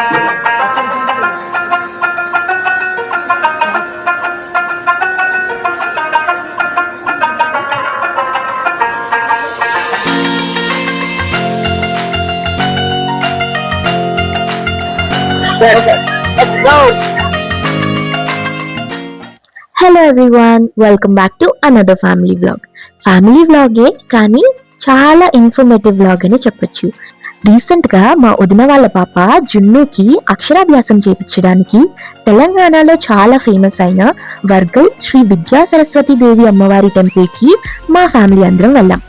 Okay, let's go. Hello everyone, welcome back to another family vlog. Family వ్లాగే కానీ చాలా informative vlog అని చెప్పొచ్చు. రీసెంట్గా మా వదిన వాళ్ళ పాప జున్నుకి అక్షరాభ్యాసం చేపించడానికి తెలంగాణలో చాలా ఫేమస్ అయిన వర్గల్ శ్రీ విద్యా సరస్వతి దేవి అమ్మవారి టెంపుల్కి మా ఫ్యామిలీ అందరం వెళ్ళాం.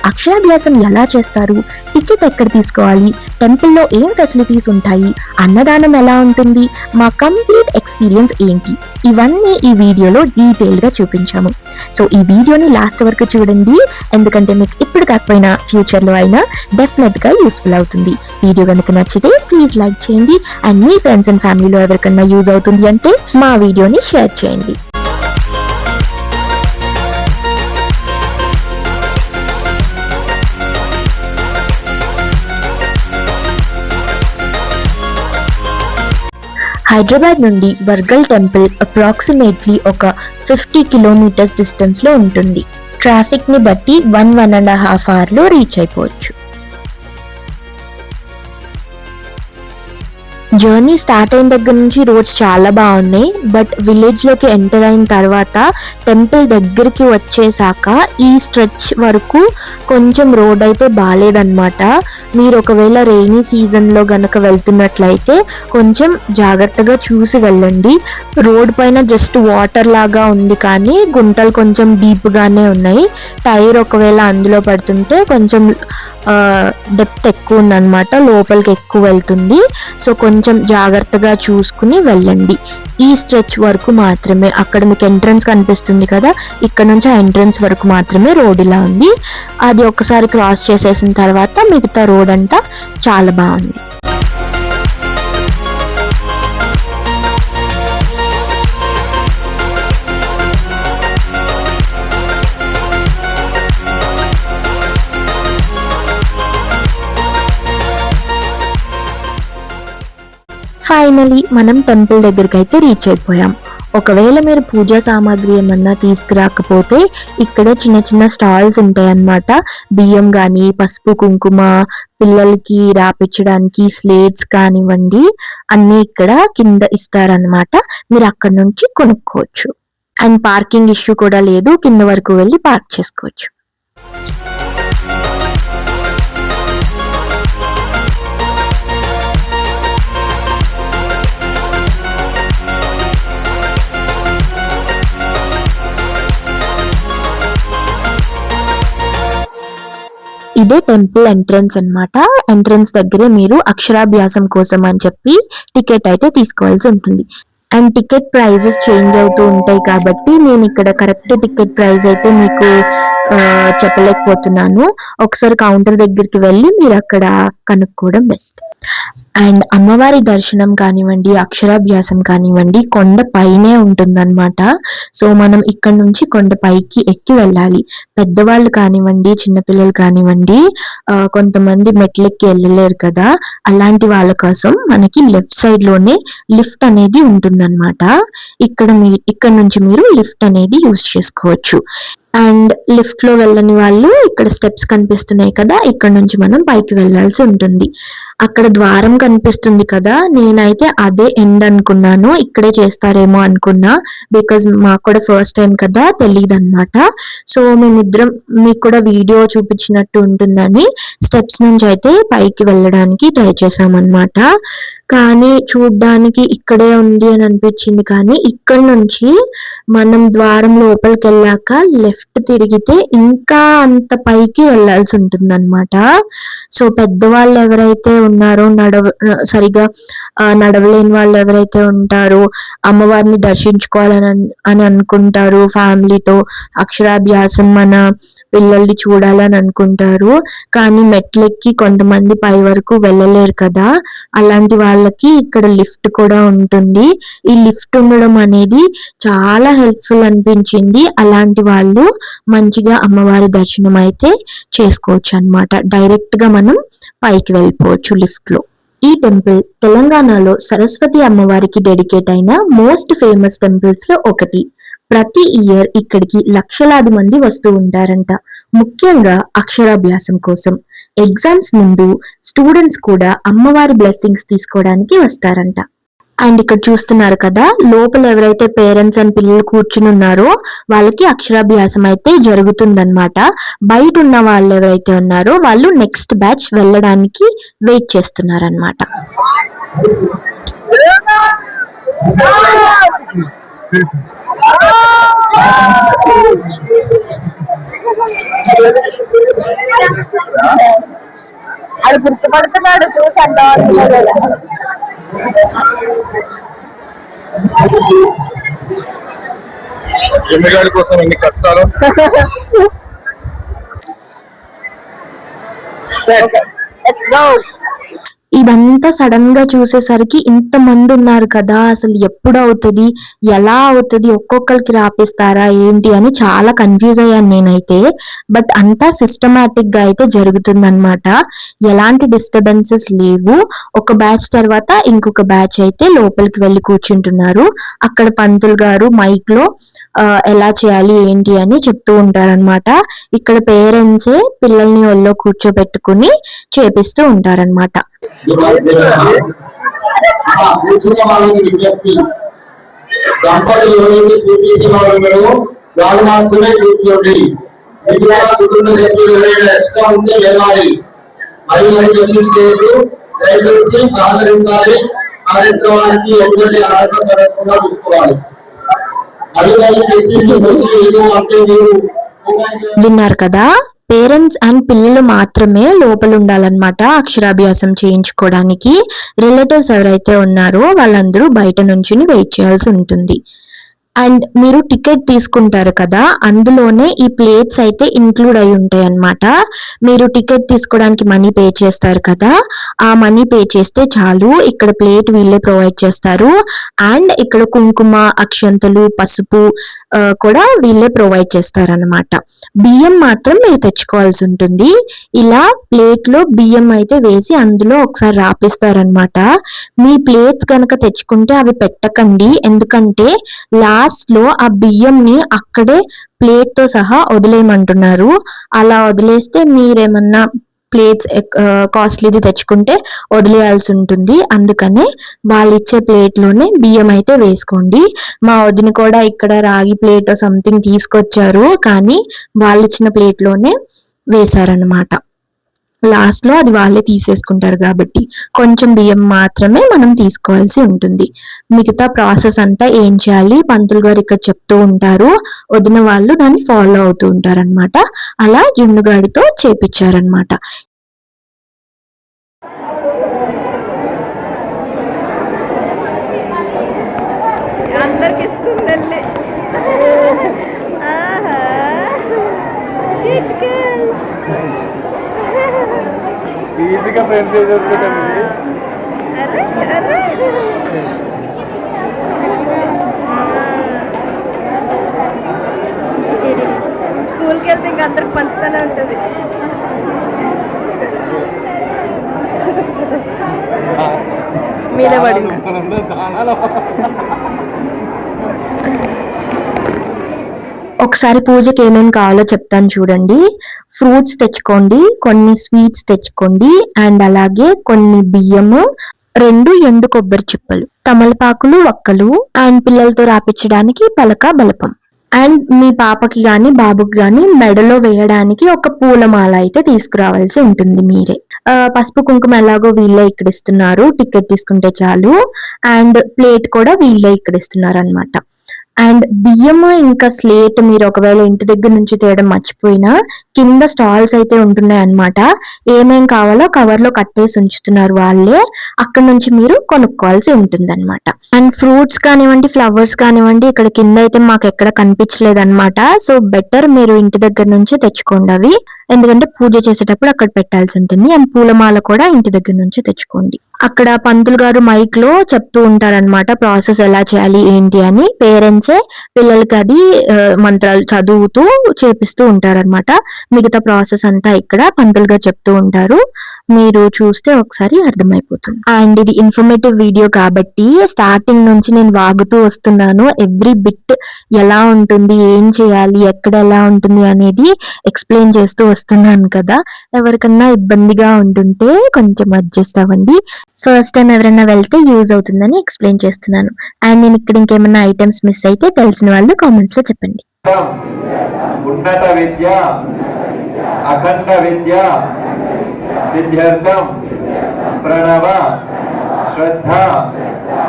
అక్షరాభ్యాసం ఎలా చేస్తారు, టికెట్ ఎక్కడ తీసుకోవాలి, టెంపుల్లో ఏం ఫెసిలిటీస్ ఉంటాయి, అన్నదానం ఎలా ఉంటుంది, మా కంప్లీట్ ఎక్స్పీరియన్స్ ఏంటి, ఇవన్నీ ఈ వీడియోలో డీటెయిల్గా చూపించాము. సో ఈ వీడియోని లాస్ట్ వరకు చూడండి, ఎందుకంటే మీకు ఇప్పుడు కాకపోయినా ఫ్యూచర్లో అయినా డెఫినెట్గా యూస్ఫుల్ అవుతుంది. వీడియో కనుక నచ్చితే ప్లీజ్ లైక్ చేయండి అండ్ మీ ఫ్రెండ్స్ అండ్ ఫ్యామిలీలో ఎవరికైనా యూజ్ అవుతుంది అంటే మా వీడియోని షేర్ చేయండి. హైదరాబాద్ నుండి వర్గల్ టెంపుల్ అప్రాక్సిమేట్లీ ఒక 50 కిలోమీటర్స్ డిస్టెన్స్లో ఉంటుంది. ట్రాఫిక్ని బట్టి 1.5 అవర్లో రీచ్ అయిపోవచ్చు. జర్నీ స్టార్ట్ అయిన దగ్గర నుంచి రోడ్స్ చాలా బాగున్నాయి. బట్ విలేజ్లోకి ఎంటర్ అయిన తర్వాత టెంపుల్ దగ్గరికి వచ్చేసాక ఈ స్ట్రెచ్ వరకు కొంచెం రోడ్ అయితే బాగాలేదన్నమాట. మీరు ఒకవేళ రెయినీ సీజన్లో గనక వెళ్తున్నట్లయితే కొంచెం జాగ్రత్తగా చూసి వెళ్ళండి. రోడ్ పైన జస్ట్ వాటర్ లాగా ఉంది కానీ గుంటలు కొంచెం డీప్గానే ఉన్నాయి. టైర్ ఒకవేళ అందులో పడుతుంటే కొంచెం డెప్త్ ఎక్కువ ఉందన్నమాట, లోపలికి ఎక్కువ వెళ్తుంది. సో కొంచెం జాగ్రత్తగా చూసుకుని వెళ్ళండి. ఈ స్ట్రెచ్ వరకు మాత్రమే, అక్కడ మీకు ఎంట్రన్స్ కనిపిస్తుంది కదా, ఇక్కడ నుంచి ఆ ఎంట్రన్స్ వరకు మాత్రమే రోడ్ ఇలా ఉంది. అది ఒకసారి క్రాస్ చేసేసిన తర్వాత మిగతా రోడ్ అంతా చాలా బాగుంది. ఫైనలీ మనం టెంపుల్ దగ్గరికి అయితే రీచ్ అయిపోయాం. ఒకవేళ మీరు పూజా సామాగ్రి ఏమన్నా తీసుకురాకపోతే ఇక్కడ చిన్న చిన్న స్టాల్స్ ఉంటాయి అన్నమాట. బియ్యం కానీ, పసుపు కుంకుమ, పిల్లలకి రాపించడానికి స్లేట్స్ కానివ్వండి, అన్నీ ఇక్కడ కింద ఇస్తారనమాట. మీరు అక్కడ నుంచి కొనుక్కోవచ్చు. అండ్ పార్కింగ్ ఇష్యూ కూడా లేదు, కింద వరకు వెళ్ళి పార్క్ చేసుకోవచ్చు. ఇదే టెంపుల్ ఎంట్రన్స్ అన్నమాట. ఎంట్రన్స్ దగ్గరే మీరు అక్షరాభ్యాసం కోసం అని చెప్పి టికెట్ అయితే తీసుకోవాల్సి ఉంటుంది. అండ్ టికెట్ ప్రైజెస్ చేంజ్ అవుతూ ఉంటాయి కాబట్టి నేను ఇక్కడ కరెక్ట్ టికెట్ ప్రైస్ అయితే మీకు చెప్పలేకపోతున్నాను. ఒకసారి కౌంటర్ దగ్గరికి వెళ్ళి మీరు అక్కడ కనుక్కోవడం బెస్ట్. అండ్ అమ్మవారి దర్శనం కానివ్వండి, అక్షరాభ్యాసం కానివ్వండి కొండ పైనే ఉంటుందన్నమాట. సో మనం ఇక్కడ నుంచి కొండ పైకి ఎక్కి వెళ్ళాలి. పెద్దవాళ్ళు కానివ్వండి, చిన్నపిల్లలు కానివ్వండి, కొంతమంది మెట్లెక్కి వెళ్ళలేరు కదా, అలాంటి వాళ్ళ కోసం మనకి లెఫ్ట్ సైడ్ లోనే లిఫ్ట్ అనేది ఉంటుందన్నమాట. ఇక్కడ నుంచి మీరు లిఫ్ట్ అనేది యూజ్ చేసుకోవచ్చు. అండ్ లిఫ్ట్ లో వెళ్ళని వాళ్ళు ఇక్కడ స్టెప్స్ కనిపిస్తున్నాయి కదా, ఇక్కడ నుంచి మనం పైకి వెళ్ళాల్సి ఉంటుంది. అక్కడ ద్వారం కనిపిస్తుంది కదా, నేనైతే అదే ఎండ్ అనుకున్నాను, ఇక్కడే చేస్తారేమో అనుకున్నా. బికాజ్ మాకు కూడా ఫస్ట్ టైం కదా, తెలియదు అనమాట. సో మేమిద్దరం మీకు కూడా వీడియో చూపించినట్టు ఉంటుందని స్టెప్స్ నుంచి అయితే పైకి వెళ్ళడానికి ట్రై చేసామన్నమాట. కానీ చూడ్డానికి ఇక్కడే ఉంది అని అనిపించింది, కానీ ఇక్కడ నుంచి మనం ద్వారం లోపలికి వెళ్ళాక లెఫ్ట్ తిరిగితే ఇంకా అంత పైకి వెళ్ళాల్సి ఉంటుంది అనమాట. సో పెద్దవాళ్ళు ఎవరైతే ఉన్నారో, సరిగా నడవలేని వాళ్ళు ఎవరైతే ఉంటారో, అమ్మవారిని దర్శించుకోవాలని అనుకుంటారు, ఫ్యామిలీతో అక్షరాభ్యాసం మన పిల్లల్ని చూడాలని అనుకుంటారు, కానీ మెట్లెక్కి కొంతమంది పై వరకు వెళ్ళలేరు కదా, అలాంటి వాళ్ళకి ఇక్కడ లిఫ్ట్ కూడా ఉంటుంది. ఈ లిఫ్ట్ ఉండడం అనేది చాలా హెల్ప్ఫుల్ అనిపించింది. అలాంటి వాళ్ళు మంచిగా అమ్మవారి దర్శనం అయితే చేసుకోవచ్చు అన్నమాట. డైరెక్ట్ గా మనం పైకి వెళ్ళిపోవచ్చు లిఫ్ట్ లో. ఈ టెంపుల్ తెలంగాణలో సరస్వతి అమ్మవారికి డెడికేట్ అయిన మోస్ట్ ఫేమస్ టెంపుల్స్ లో ఒకటి. ప్రతి ఇయర్ ఇక్కడికి లక్షలాది మంది వస్తూ ఉంటారంట, ముఖ్యంగా అక్షరాభ్యాసం కోసం. ఎగ్జామ్స్ ముందు స్టూడెంట్స్ కూడా అమ్మవారి బ్లెస్సింగ్స్ తీసుకోవడానికి వస్తారంట. అండ్ ఇక్కడ చూస్తున్నారు కదా, లోపల ఎవరైతే పేరెంట్స్ అండ్ పిల్లలు కూర్చుని ఉన్నారో వాళ్ళకి అక్షరాభ్యాసం అయితే జరుగుతుందన్నమాట. బయట ఉన్న వాళ్ళు ఎవరైతే ఉన్నారో వాళ్ళు నెక్స్ట్ బ్యాచ్ వెళ్ళడానికి వెయిట్ చేస్తున్నారన్నమాట. అది గుర్తుపడుతున్నాడు చూసి అంట జమ్మిగాడి కోసం ఎన్ని కష్టాలు. Let's go. ఇదంతా సడన్ గా చూసేసరికి ఇంత మంది ఉన్నారు కదా, అసలు ఎప్పుడు అవుతుంది, ఎలా అవుతుంది, ఒక్కొక్కరికి రాపిస్తారా ఏంటి అని చాలా కన్ఫ్యూజ్ అయ్యాను నేనైతే. బట్ అంతా సిస్టమాటిక్ గా అయితే జరుగుతుందన్నమాట. ఎలాంటి డిస్టర్బెన్సెస్ లేవు. ఒక బ్యాచ్ తర్వాత ఇంకొక బ్యాచ్ అయితే లోపలికి వెళ్ళి కూర్చుంటున్నారు. అక్కడ పంతులు గారు మైక్ లో ఎలా చేయాలి ఏంటి అని చెప్తూ ఉంటారనమాట. ఇక్కడ పేరెంట్సే పిల్లల్ని ఒళ్ళో కూర్చోబెట్టుకుని చేపిస్తూ ఉంటారనమాట. దంపతులు ఎవరైతే పూర్తి వాళ్ళు వాళ్ళు మాత్రమే కూర్చోండి. మిగతా కుటుంబ సభ్యులు ఎవరైనా ఎక్స్ట్రా ఉంటే వెళ్ళాలి. అది మరి చర్చించుకోవద్దు. దయచేసి సహకరించాలి. కార్యక్రమానికి ఎటువంటి ఆటంకం జరగకుండా చూసుకోవాలి. అది వాళ్ళు చర్చించి మంచి ఏదో అంటే మీరు విన్నారు కదా, పేరెంట్స్ అండ్ పిల్లలు మాత్రమే లోపల ఉండాలన్నమాట అక్షరాభ్యాసం చేయించుకోవడానికి. రిలేటివ్స్ ఎవరైతే ఉన్నారో వాళ్ళందరూ బయట నుంచి వెయిట్ చేయాల్సి ఉంటుంది. అండ్ మీరు టికెట్ తీసుకుంటారు కదా, అందులోనే ఈ ప్లేట్స్ అయితే ఇంక్లూడ్ అయి ఉంటాయి అన్నమాట. మీరు టికెట్ తీసుకోవడానికి మనీ పే చేస్తారు కదా, ఆ మనీ పే చేస్తే చాలు, ఇక్కడ ప్లేట్ వీళ్ళే ప్రొవైడ్ చేస్తారు. అండ్ ఇక్కడ కుంకుమ, అక్షంతలు, పసుపు కూడా వీళ్ళే ప్రొవైడ్ చేస్తారు అన్నమాట. బియ్యం మాత్రం మీరు తెచ్చుకోవాల్సి ఉంటుంది. ఇలా ప్లేట్ లో బియ్యం అయితే వేసి అందులో ఒకసారి రాపిస్తారనమాట. మీ ప్లేట్స్ కనుక తెచ్చుకుంటే అవి పెట్టకండి, ఎందుకంటే లాస్ట్ లో ఆ బియ్యంని అక్కడే ప్లేట్ తో సహా వదిలేయమంటున్నారు. అలా వదిలేస్తే మీరేమన్నా ప్లేట్స్ కాస్ట్లీది తెచ్చుకుంటే వదిలేయాల్సి ఉంటుంది. అందుకనే వాళ్ళు ఇచ్చే ప్లేట్ లోనే బియ్యం అయితే వేసుకోండి. మా వదిన కూడా ఇక్కడ రాగి ప్లేట్ సంథింగ్ తీసుకొచ్చారు, కానీ వాళ్ళు ఇచ్చిన ప్లేట్ లోనే వేశారనమాట. లాస్ట్ లో అది వాళ్ళే తీసేసుకుంటారు కాబట్టి కొంచెం బియ్యం మాత్రమే మనం తీసుకోవాల్సి ఉంటుంది. మిగతా ప్రాసెస్ అంతా ఏం చేయాలి పంతులు గారు ఇక్కడ చెప్తూ ఉంటారు, వదిన వాళ్ళు దాన్ని ఫాలో అవుతూ ఉంటారు అనమాట. అలా జున్నుగాడితో చేపించారనమాట. అందరికి ఇస్తుందండి. ఈజీగా ఫ్రెండ్స్ చేసుకుంటాను. స్కూల్కి వెళ్తే ఇంకా అందరికి పంచుతూనే ఉంటుంది. మీద పడింది. ఒకసారి పూజకి ఏమేమి కావాలో చెప్తాను చూడండి. ఫ్రూట్స్ తెచ్చుకోండి, కొన్ని స్వీట్స్ తెచ్చుకోండి, అండ్ అలాగే కొన్ని బియ్యము, 2 ఎండు కొబ్బరి చిప్పలు, తమలపాకులు, వక్కలు, అండ్ పిల్లలతో రాపించడానికి పలక, బలపం. అండ్ మీ పాపకి గాని బాబుకి గాని మెడలో వేయడానికి ఒక పూలమాల అయితే తీసుకురావాల్సి ఉంటుంది మీరే. పసుపు కుంకుమ ఎలాగో వీళ్ళే ఇక్కడ ఇస్తున్నారు, టికెట్ తీసుకుంటే చాలు. అండ్ ప్లేట్ కూడా వీళ్ళే ఇక్కడ ఇస్తున్నారు అనమాట. అండ్ బియ్యము ఇంకా స్లేట్ మీరు ఒకవేళ ఇంటి దగ్గర నుంచి తేయడం మర్చిపోయినా కింద స్టాల్స్ అయితే ఉంటున్నాయి అన్నమాట. ఏమేం కావాలో కవర్ లో కట్టేసి ఉంచుతున్నారు వాళ్ళే, అక్కడ నుంచి మీరు కొనుక్కోవాల్సి ఉంటుంది అనమాట. అండ్ ఫ్రూట్స్ కానివ్వండి, ఫ్లవర్స్ కానివ్వండి, ఇక్కడ కింద అయితే మాకు ఎక్కడ కనిపించలేదు అనమాట. సో బెటర్ మీరు ఇంటి దగ్గర నుంచి తెచ్చుకోండి అవి, ఎందుకంటే పూజ చేసేటప్పుడు అక్కడ పెట్టాల్సి ఉంటుంది. అండ్ పూలమాల కూడా ఇంటి దగ్గర నుంచి తెచ్చుకోండి. అక్కడ పంతులు గారు మైక్ లో చెప్తూ ఉంటారన్నమాట ప్రాసెస్ ఎలా చేయాలి ఏంటి అని. పేరెంట్సే పిల్లలకి అది మంత్రాలు చదువుతూ చేపిస్తూ ఉంటారన్నమాట. మిగతా ప్రాసెస్ అంతా ఇక్కడ పంతులు గారు చెప్తూ ఉంటారు. మీరు చూస్తే ఒకసారి అర్థమైపోతుంది. అండ్ ఇది ఇన్ఫర్మేటివ్ వీడియో కాబట్టి స్టార్టింగ్ నుంచి నేను వాగుతూ వస్తున్నాను. ఎవ్రీ బిట్ ఎలా ఉంటుంది, ఏం చేయాలి, ఎక్కడ ఎలా ఉంటుంది అనేది ఎక్స్ప్లెయిన్ చేస్తూ వస్తున్నాను కదా. ఎవరికన్నా ఇబ్బందిగా ఉంటుంటే కొంచెం అడ్జస్ట్ అవ్వండి. ఫస్ట్ టైం ఎవరైనా వెళ్తే యూజ్ అవుతుందని ఎక్స్ప్లెయిన్ చేస్తున్నాను. అండ్ నేను ఇక్కడ ఇంకేమైనా ఐటమ్స్ మిస్ అయితే తెలిసిన వాళ్ళు కామెంట్స్ లో చెప్పండి. ఉన్నత విద్య అఖండ విద్య సిద్ధ్యర్థం ప్రణవ శ్రద్ధ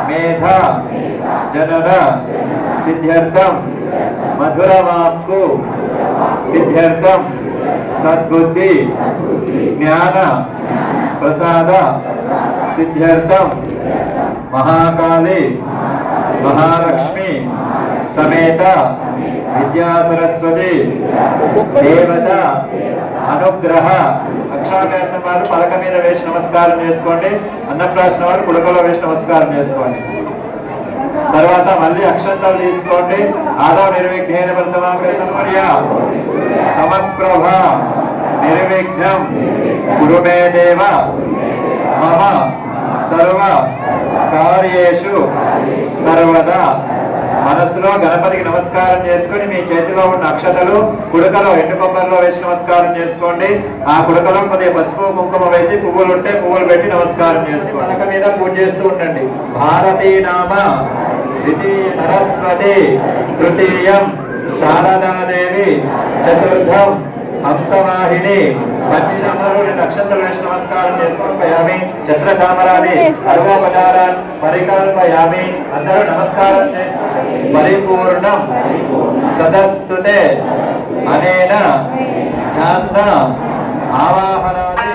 మేధ జనన సిద్ధ్యర్థం మధురవాక్కు సిద్ధ్యర్థం సద్బుద్ధి జ్ఞాన ప్రసాద సిద్ధ్యర్థం మహాకాళి మహాలక్ష్మి సమేత విద్యా సరస్వతి దేవత అనుగ్రహ. అక్షరాభ్యాసం వారు పలక మీద వేసి నమస్కారం చేసుకోండి. అన్నప్రాసన వారు పుడకలో వేసి నమస్కారం చేసుకోండి. తర్వాత మళ్ళీ అక్షంతలు తీసుకోండి. ఆదో నిర్విఘ్నేన సమాకృతం మరియా సమప్రభ నిర్విఘ్నం కురు మే దేవ మమ సర్వ కార్యేషు సర్వదా. మనసులో గణపతికి నమస్కారం చేసుకుని మీ చేతిలో ఉన్న అక్షతలు కుడకలో ఎండు కొబ్బరిలో వేసి నమస్కారం చేసుకోండి. ఆ కుడకలో కొద్దిగా పసుపు కుంకుమ వేసి పువ్వులు ఉంటే పువ్వులు పెట్టి నమస్కారం చేసుకోండి. పలక మీద పూజ చేస్తూ ఉండండి. భారతీ నామ ద్వితీయ సరస్వతి తృతీయం శారదాదేవి చతుర్థం హంసవాహిని. పంచామరు నక్షత్రం వేసి నమస్కారం చేసుకోయామి. చంద్రచామరాన్ని సర్వోపచారాన్ని పరికల్పయామి. అందరూ నమస్కారం చేసుకుంటారు. పరిపూర్ణం తదస్తుతే అనేన ధ్యాన ఆవాహనాన్ని.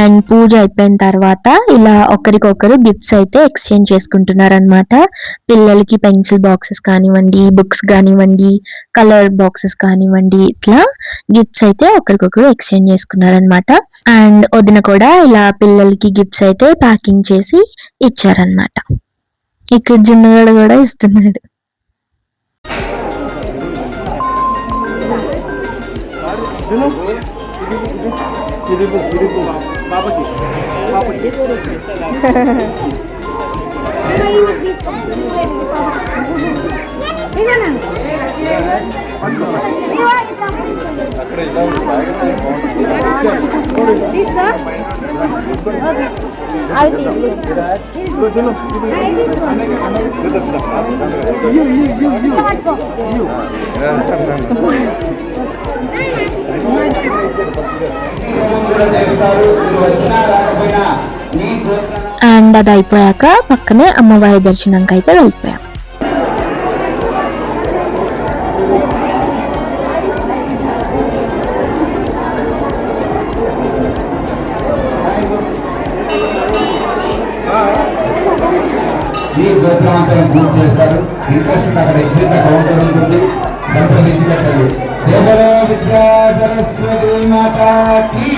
అండ్ పూజ అయిపోయిన తర్వాత ఇలా ఒకరికొకరు గిఫ్ట్స్ అయితే ఎక్స్చేంజ్ చేసుకుంటున్నారు అనమాట. పిల్లలకి పెన్సిల్ బాక్సెస్ కానివ్వండి, బుక్స్ కానివ్వండి, కలర్ బాక్సెస్ కానివ్వండి, ఇట్లా గిఫ్ట్స్ అయితే ఒకరికొకరు ఎక్స్చేంజ్ చేసుకున్నారనమాట. అండ్ వదిన కూడా ఇలా పిల్లలకి గిఫ్ట్స్ అయితే ప్యాకింగ్ చేసి ఇచ్చారనమాట. ఇక్కడ జున్నగడ కూడా ఇస్తున్నాడు. అండ్ అది అయిపోయాక పక్కనే అమ్మవారి దర్శనంకి అయితే వెళ్ళిపోయాం. ఈ గోత్రాంతరం పూర్తి చేస్తారు. ఇంట్రెస్ట్ అక్కడ ఎగ్జిట్ కౌంటర్ ఉంటుంది, సంప్రదించి పెట్టండి. జయ బలో విద్యా సరస్వతి మాతాకి.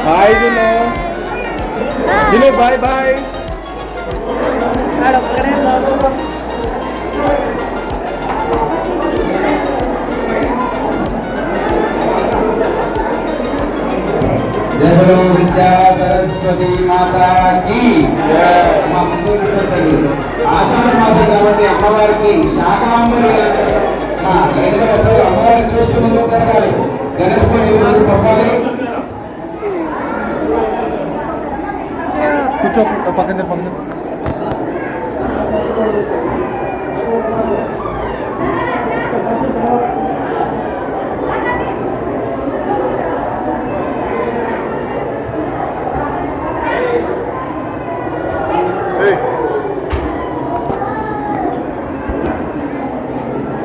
Bye Dinu bye bye. జయ బలో విద్యా సరస్వతి మాతాకి. ఆషాఢ మాసం కాబట్టి అమ్మవారికి శాకాంబరి అమ్మవారిని చూస్తూ ముందుకు జరగాలి. గణేష్ పూజ పంపాలి. కూర్చో పక్కన పక్కన.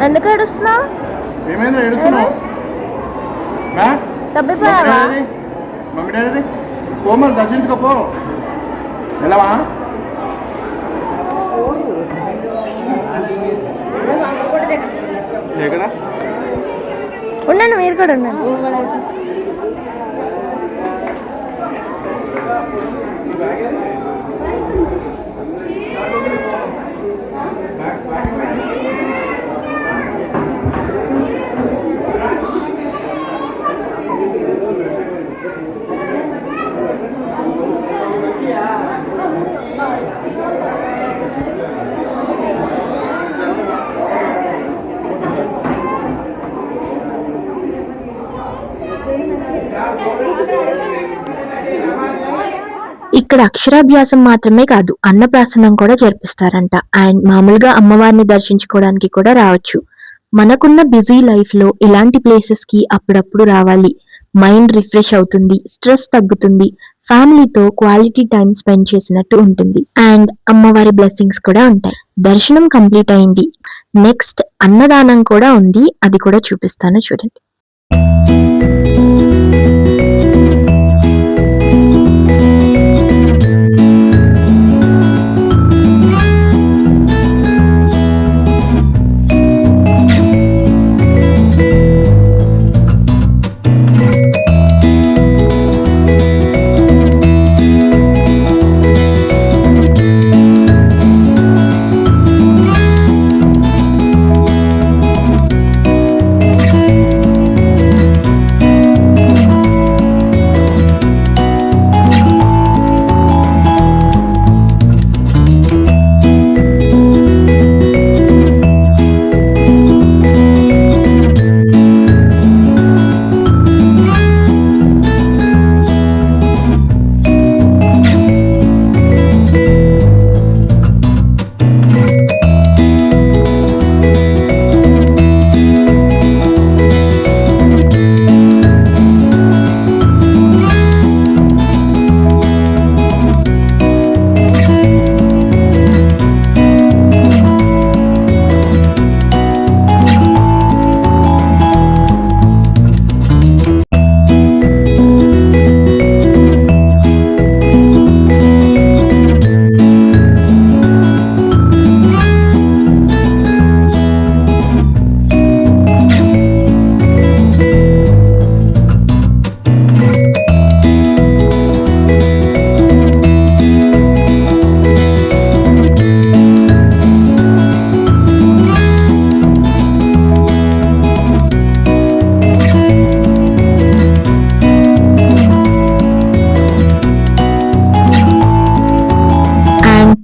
ఎందుకు ఏడుస్తున్నావు? ఏమైందా ఏడుస్తున్నావు? తప్పిపోయావా? మమ్మీ డాడీ పో, మరి దర్శించుకోపో. వెళ్ళవా? ఎక్కడ ఉండండి, మీరు కూడా ఉండండి. ఇక్కడ అక్షరాభ్యాసం మాత్రమే కాదు, అన్నప్రాసనం కూడా జరిపిస్తారంట. అండ్ మామూలుగా అమ్మవారిని దర్శించుకోవడానికి కూడా రావచ్చు. మనకున్న బిజీ లైఫ్ లో ఇలాంటి ప్లేసెస్ కి అప్పుడప్పుడు రావాలి. మైండ్ రిఫ్రెష్ అవుతుంది, స్ట్రెస్ తగ్గుతుంది, ఫ్యామిలీతో క్వాలిటీ టైం స్పెండ్ చేసినట్టు ఉంటుంది. అండ్ అమ్మవారి బ్లెస్సింగ్స్ కూడా ఉంటాయి. దర్శనం కంప్లీట్ అయింది. నెక్స్ట్ అన్నదానం కూడా ఉంది, అది కూడా చూపిస్తాను చూడండి.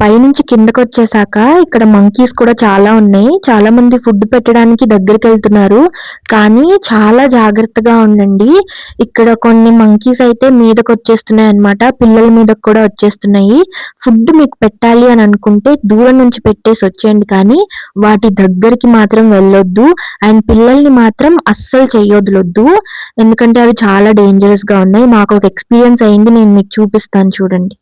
పైనుంచి కిందకు వచ్చేసాక ఇక్కడ మంకీస్ కూడా చాలా ఉన్నాయి. చాలా మంది ఫుడ్ పెట్టడానికి దగ్గరికి వెళ్తున్నారు, కానీ చాలా జాగ్రత్తగా ఉండండి. ఇక్కడ కొన్ని మంకీస్ అయితే మీదకి వచ్చేస్తున్నాయి అన్నమాట, పిల్లల మీదకి కూడా వచ్చేస్తున్నాయి. ఫుడ్ మీకు పెట్టాలి అని అనుకుంటే దూరం నుంచి పెట్టేసి వచ్చేయండి, కానీ వాటి దగ్గరికి మాత్రం వెళ్ళొద్దు. అండ్ పిల్లల్ని మాత్రం అస్సలు చెయ్యొద్దు, ఎందుకంటే అవి చాలా డేంజరస్ గా ఉన్నాయి. మాకు ఒక ఎక్స్పీరియన్స్ అయింది, నేను మీకు చూపిస్తాను చూడండి.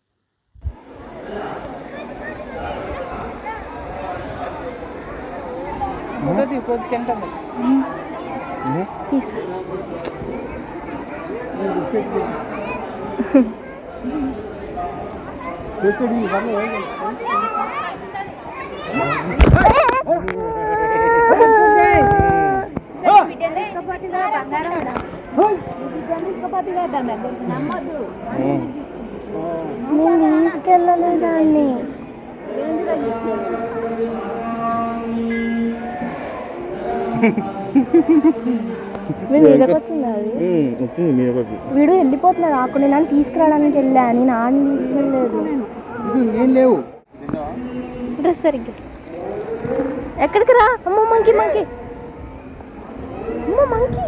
తీసుకెళ్ళలేదాన్ని. వీడు వెళ్ళిపోతున్నాడు ఆకుని, నన్ను తీసుకురావడానికి వెళ్ళా, నేను నాన్న తీసుకెళ్ళలేదు. డ్రెస్ సరిగ్గా ఎక్కడికి రా. అమ్మ మంకీ మంకీ, అమ్మ మంకీ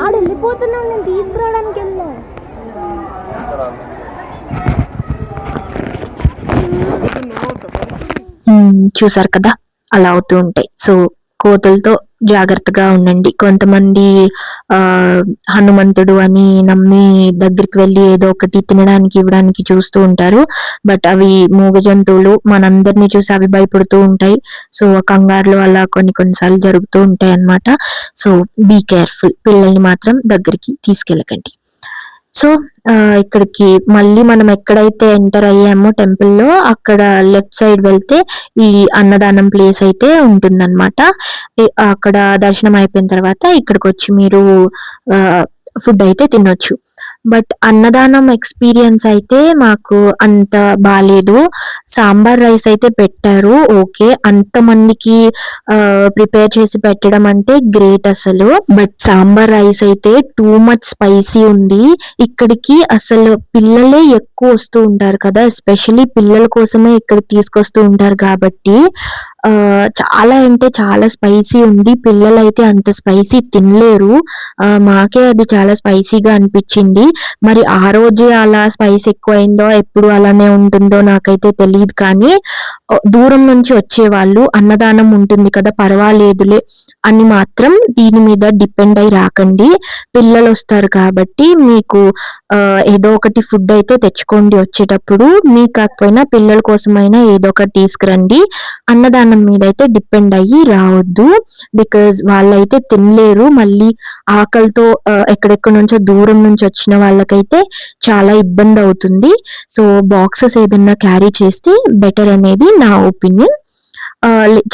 ఆడు వెళ్ళిపోతున్నావు, నేను తీసుకురావడానికి వెళ్ళా. చూసారు కదా, అలా అవుతూ ఉంటాయి. సో కోతులతో జాగ్రత్తగా ఉండండి. కొంతమంది హనుమంతుడు అని నమ్మి దగ్గరికి వెళ్ళి ఏదో ఒకటి తినడానికి ఇవ్వడానికి చూస్తూ ఉంటారు. బట్ అవి మూగ జంతువులు, మనందరినీ చూసి అవి భయపడుతూ ఉంటాయి. సో కంగారులో అలా కొన్నిసార్లు జరుగుతూ ఉంటాయి అన్నమాట. సో బీ కేర్ఫుల్, పిల్లల్ని మాత్రం దగ్గరికి తీసుకెళ్ళకండి. సో ఇక్కడికి మళ్ళీ మనం ఎక్కడైతే ఎంటర్ అయ్యామో టెంపుల్లో, అక్కడ లెఫ్ట్ సైడ్ వెళ్తే ఈ అన్నదానం ప్లేస్ అయితే ఉంటుందన్నమాట. అక్కడ దర్శనం అయిపోయిన తర్వాత ఇక్కడికి వచ్చి మీరు ఫుడ్ అయితే తినొచ్చు. బట్ అన్నదానం ఎక్స్పీరియన్స్ అయితే మాకు అంత బాలేదు. సాంబార్ రైస్ అయితే పెట్టారు, ఓకే. అంతమందికి ప్రిపేర్ చేసి పెట్టడం అంటే గ్రేట్ అసలు. బట్ సాంబార్ రైస్ అయితే టూ మచ్ స్పైసీ ఉంది. ఇక్కడికి అసలు పిల్లలే ఎక్కువ వస్తూ ఉంటారు కదా, ఎస్పెషల్లీ పిల్లల కోసమే ఇక్కడికి తీసుకొస్తూ ఉంటారు కాబట్టి చాలా అంటే చాలా స్పైసీ ఉంది. పిల్లలైతే అంత స్పైసీ తినలేరు. మాకే అది చాలా స్పైసీగా అనిపించింది. మరి ఆ రోజే అలా స్పైస్ ఎక్కువైందో ఎప్పుడు అలానే ఉంటుందో నాకైతే తెలియదు. కానీ దూరం నుంచి వచ్చేవాళ్ళు అన్నదానం ఉంటుంది కదా పర్వాలేదులే అని మాత్రం దీని మీద డిపెండ్ అయి రాకండి. పిల్లలు వస్తారు కాబట్టి మీకు ఏదో ఒకటి ఫుడ్ అయితే తెచ్చుకోండి వచ్చేటప్పుడు. మీ కాకపోయినా పిల్లల కోసమైనా ఏదో ఒకటి తీసుకురండి. అన్నదానం మీద అయితే డిపెండ్ అయ్యి రావద్దు, బికాజ్ వాళ్ళైతే తినలేరు. మళ్ళీ ఆకలితో ఎక్కడెక్కడ నుంచో దూరం నుంచి వచ్చిన వాళ్ళకైతే చాలా ఇబ్బంది అవుతుంది. సో బాక్సెస్ ఏదన్నా క్యారీ చేస్తే బెటర్ అనేది నా ఒపీనియన్.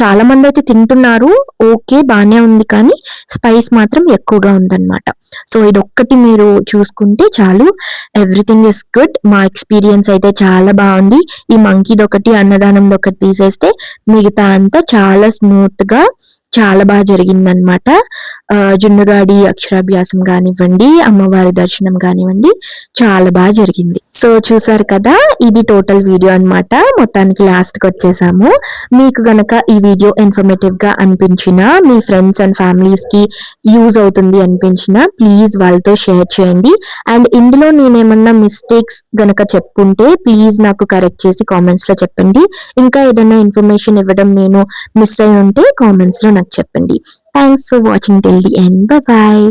చాలా మంది అయితే తింటున్నారు, ఓకే బానే ఉంది, కానీ స్పైస్ మాత్రం ఎక్కువగా ఉందన్నమాట. సో ఇది ఒక్కటి మీరు చూసుకుంటే చాలు, ఎవ్రీథింగ్ ఇస్ గుడ్. మా ఎక్స్పీరియన్స్ అయితే చాలా బాగుంది. ఈ మంకీది ఒకటి అన్నదానంది ఒకటి తీసేస్తే మిగతా అంతా చాలా స్మూత్ గా చాలా బాగా జరిగిందనమాట. జున్నుగాడి అక్షరాభ్యాసం కానివ్వండి, అమ్మవారి దర్శనం కానివ్వండి, చాలా బాగా జరిగింది. సో చూసారు కదా, ఇది టోటల్ వీడియో అన్నమాట. మొత్తానికి లాస్ట్ కి వచ్చేసాము. మీకు గనక ఈ వీడియో ఇన్ఫర్మేటివ్ గా అనిపించినా, మీ ఫ్రెండ్స్ అండ్ ఫ్యామిలీస్ కి యూజ్ అవుతుంది అనిపించినా ప్లీజ్ వాళ్ళతో షేర్ చేయండి. అండ్ ఇందులో నేనేమన్నా మిస్టేక్స్ గనక చెప్పుంటే ప్లీజ్ నాకు కరెక్ట్ చేసి కామెంట్స్ లో చెప్పండి. ఇంకా ఏదైనా ఇన్ఫర్మేషన్ ఇవ్వడం నేను మిస్ అయి ఉంటే కామెంట్స్ లో నాకు చెప్పండి. Thanks for watching till the end. Bye bye.